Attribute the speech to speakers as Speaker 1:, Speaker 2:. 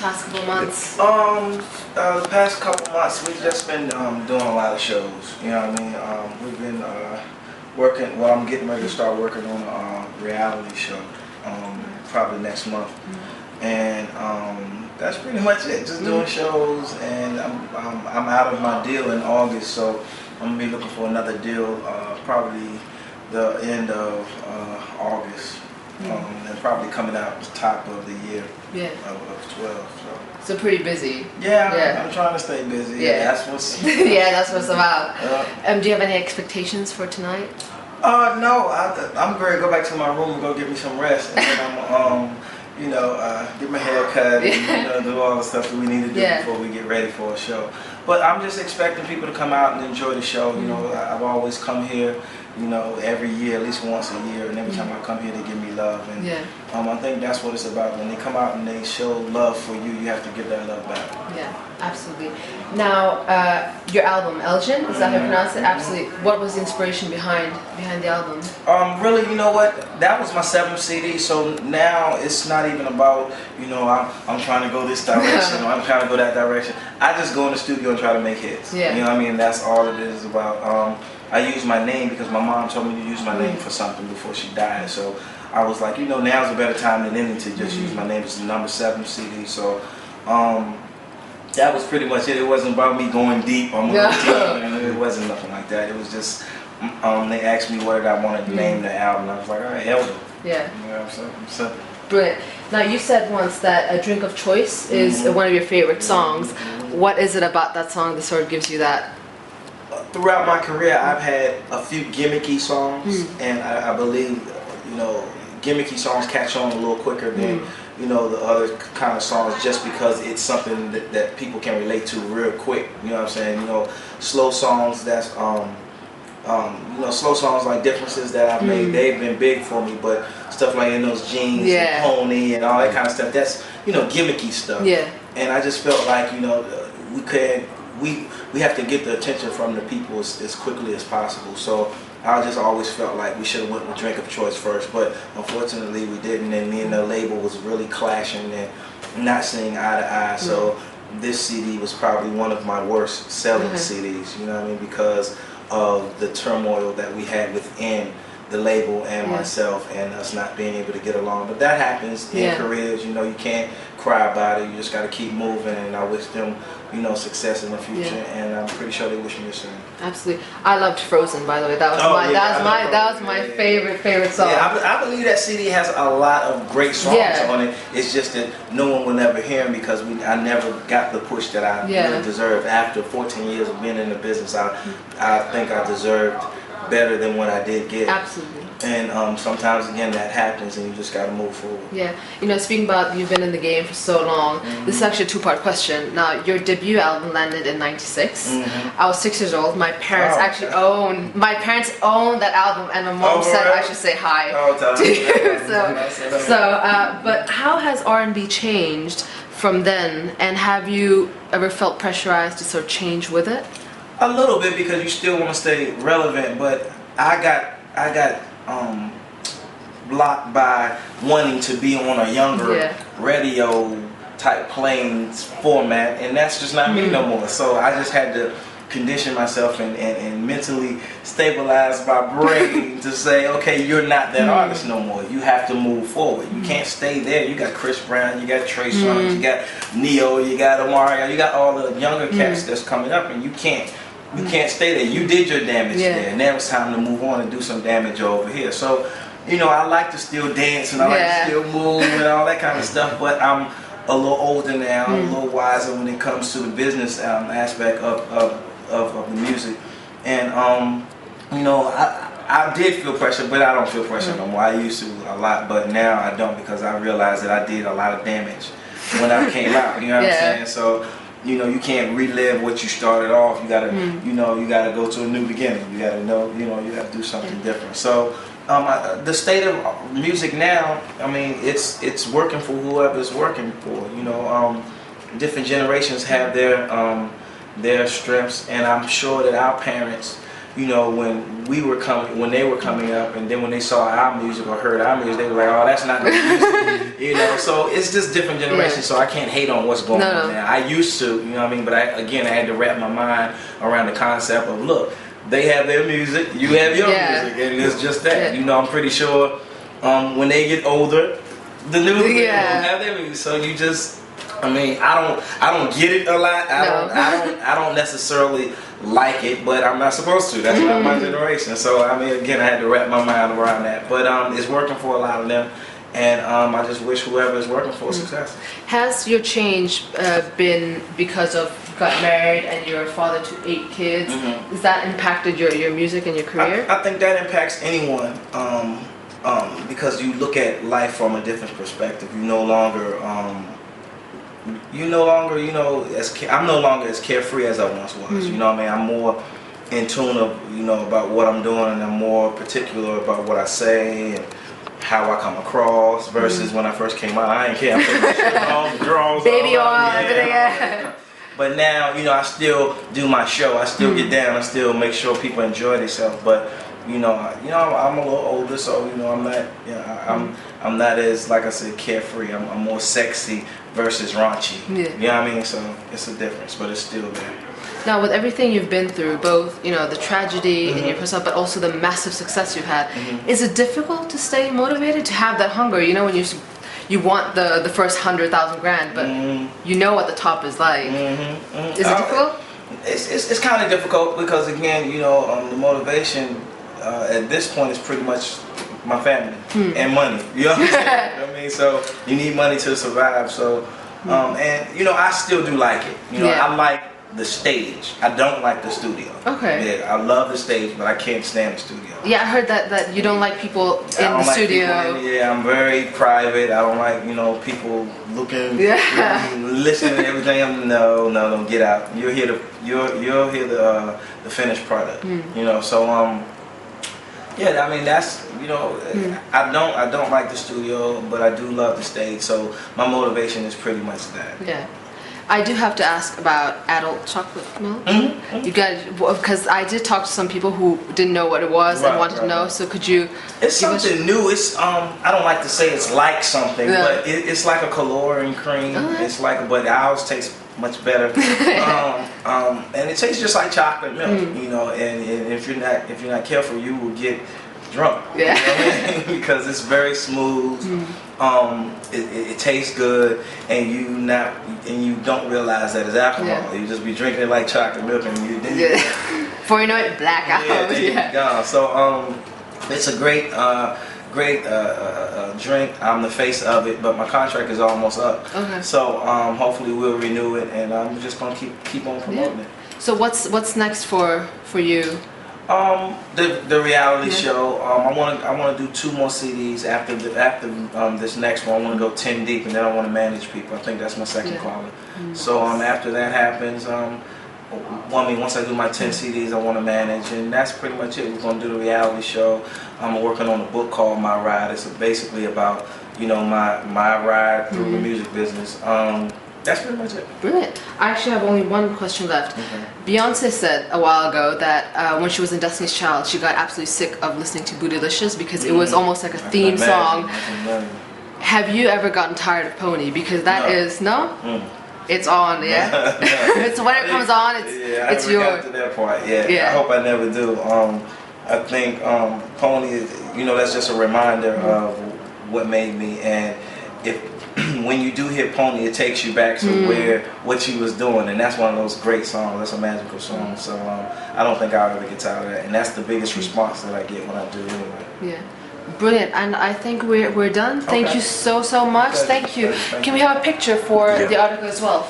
Speaker 1: past couple months?
Speaker 2: The past couple months, we've just been doing a lot of shows. You know what I mean? We've been working. Well, I'm getting ready to start working on a reality show probably next month, and that's pretty much it. Just doing shows, and I'm out of my deal in August, so I'm gonna be looking for another deal probably the end of August. And probably coming out the top of the year of 12.
Speaker 1: So pretty busy.
Speaker 2: Yeah. I'm trying to stay busy. Yeah, that's what's
Speaker 1: that's what's about. Do you have any expectations for tonight?
Speaker 2: No, I'm going to go back to my room and go get me some rest, and then I'm get my hair cut and do all the stuff that we need to do before we get ready for a show. But I'm just expecting people to come out and enjoy the show. You know, I've always come here, every year, at least once a year, and every time I come here, they give me love. And I think that's what it's about. When they come out and they show love for you, you have to give that love back. Yeah,
Speaker 1: absolutely. Now, your album, Elgin, is that how you pronounce it? Absolutely. What was the inspiration behind the album?
Speaker 2: Really, you know what? That was my 7th CD, so now it's not even about, I'm trying to go this direction or I'm trying to go that direction. I just go in the studio and try to make hits. You know what I mean? That's all it is about. I use my name because my mom told me to use my name for something before she died. So I was like, now's a better time than any to just use my name. It's the number 7 CD. So that was pretty much it. It wasn't about me going deep. It wasn't nothing like that. It was just, they asked me what I wanted to name the album. I was like, all right, Elgin. So
Speaker 1: brilliant. Now, you said once that A Drink of Choice is one of your favorite songs. What is it about that song that sort of gives you that?
Speaker 2: Throughout my career, I've had a few gimmicky songs, and I believe, gimmicky songs catch on a little quicker than, the other kind of songs, just because it's something that people can relate to real quick. You know what I'm saying? Slow songs, that's, slow songs like Differences that I've made, they've been big for me, but stuff like In Those Jeans, and Pony, and all that kind of stuff, that's, gimmicky stuff. And I just felt like, we have to get the attention from the people as quickly as possible. So I just always felt like we should have went with Drink of Choice first, but unfortunately we didn't, and me and the label was really clashing and not seeing eye to eye. So this CD was probably one of my worst selling CDs, you know what I mean, because of the turmoil that we had within the label and myself, and us not being able to get along. But that happens in careers, you can't cry about it, you just got to keep moving, and I wish them success in the future, and I'm pretty sure they wish me the same.
Speaker 1: Absolutely. I loved Frozen, by the way. That was my favorite song.
Speaker 2: Yeah, I believe that CD has a lot of great songs on it. It's just that no one will never hear them because I never got the push that I really deserved. After 14 years of being in the business, I think I deserved better than what I did get.
Speaker 1: Absolutely.
Speaker 2: And sometimes, again, that happens, and you just got to move forward.
Speaker 1: Yeah. Speaking about you've been in the game for so long, this is actually a 2-part question. Now, your debut album landed in '96. I was 6 years old. My parents owned that album, and my mom said I should say hi to you. But how has R&B changed from then, and have you ever felt pressurized to sort of change with it?
Speaker 2: A little bit, because you still want to stay relevant, but I got blocked by wanting to be on a younger radio type playing format, and that's just not me no more. So I just had to condition myself and mentally stabilize my brain to say, okay, you're not that artist no more. You have to move forward. You can't stay there. You got Chris Brown, you got Trey Songz, you got Neo, you got Omari, you got all the younger cats that's coming up, and you can't stay there. You did your damage there, and now it's time to move on and do some damage over here. So, I like to still dance and I like to still move and all that kind of stuff, but I'm a little older now, I'm a little wiser when it comes to the business aspect of the music. And, I did feel pressure, but I don't feel pressure no more. I used to a lot, but now I don't, because I realized that I did a lot of damage when I came out, you know what I'm saying? So, you can't relive what you started off. You gotta, you gotta go to a new beginning. You gotta know, you gotta do something different. So, the state of music now, I mean, it's working for whoever it's working for. Different generations have their strengths, and I'm sure that our parents, when they were coming up, and then when they saw our music or heard our music, they were like, oh, that's not the music. You know, so it's just different generations. So I can't hate on what's going on now. I used to, you know what I mean, but I had to wrap my mind around the concept of, look, they have their music, you have your music, and it's just that. You know, I'm pretty sure when they get older, the new people have their music. So you just, I mean, I don't get it a lot. I don't necessarily like it, but I'm not supposed to. That's not my generation. So I mean, again, I had to wrap my mind around that. But it's working for a lot of them, and I just wish whoever is working for success.
Speaker 1: Has your change been because of you got married and you're a father to 8 kids? Has that impacted your music and your career?
Speaker 2: I think that impacts anyone. Because you look at life from a different perspective. You no longer, you know, I'm no longer as carefree as I once was. You know what I mean? I'm more in tune of, you know, about what I'm doing, and I'm more particular about what I say and how I come across versus when I first came out. I didn't care. I put my shit on, the drawers, baby oil, everything. But now, you know, I still do my show. I still get down. I still make sure people enjoy themselves. But you know, I'm a little older, so you know, I'm not, you know, I'm not as, like I said, carefree. I'm more sexy versus raunchy. You know what I mean? So it's a difference, but it's still there.
Speaker 1: Now, with everything you've been through, both, you know, the tragedy in your personal, but also the massive success you've had, is it difficult to stay motivated, to have that hunger? You know, when you want the first 100,000 grand, but you know what the top is like. Is it difficult?
Speaker 2: It's kind of difficult because, again, you know, the motivation at this point is pretty much my family and money. You know what I'm saying? I mean, so you need money to survive. So, and you know, I still do like it. You know, I like the stage. I don't like the studio. Okay. Yeah, I love the stage, but I can't stand the studio. Yeah, I heard that you don't like people in the studio. I'm very private. I don't like, you know, people looking, listening to everything. No, don't get out. You'll hear the finished product. You know, so yeah, I mean, that's, you know, I don't like the studio, but I do love the stage. So my motivation is pretty much that. Yeah. I do have to ask about adult chocolate milk. You guys, because I did talk to some people who didn't know what it was and wanted to know. So could you? It's something new. It's I don't like to say it's like something, but it's like a coloring cream. It's like, but ours tastes much better. And it tastes just like chocolate milk, you know. And if you're not careful, you will get drunk. Yeah. You know what I mean? Because it's very smooth. It tastes good, and you don't realize that it's alcohol. You just be drinking it like chocolate milk, and you before you know it, black out. Gone. So it's a great drink. I'm the face of it, but my contract is almost up. So hopefully we'll renew it, and I'm just gonna keep on promoting it. So what's next for you? The reality show. I want to do 2 more CDs after this next one. I want to go 10 deep, and then I want to manage people. I think that's my second calling. So after that happens, once I do my 10 CDs, I want to manage, and that's pretty much it. We're going to do the reality show. I'm working on a book called My Ride. It's basically about, you know, my ride through the music business. That's pretty much it. Brilliant. I actually have only one question left. Beyonce said a while ago that when she was in Destiny's Child, she got absolutely sick of listening to Bootylicious because it was almost like a theme song. Have you ever gotten tired of Pony? Because that is, it's on, it's when it comes on, it's yours. I never got to that part. I hope I never do. I think Pony is, you know, that's just a reminder of what made me, and when you do hit Pony, it takes you back to what you was doing, and that's one of those great songs. That's a magical song. So I don't think I'll ever get tired of that, and that's the biggest response that I get when I do anyway. Brilliant, and I think we're done. Thank you so much. Thank you. Can we have a picture for the article as well?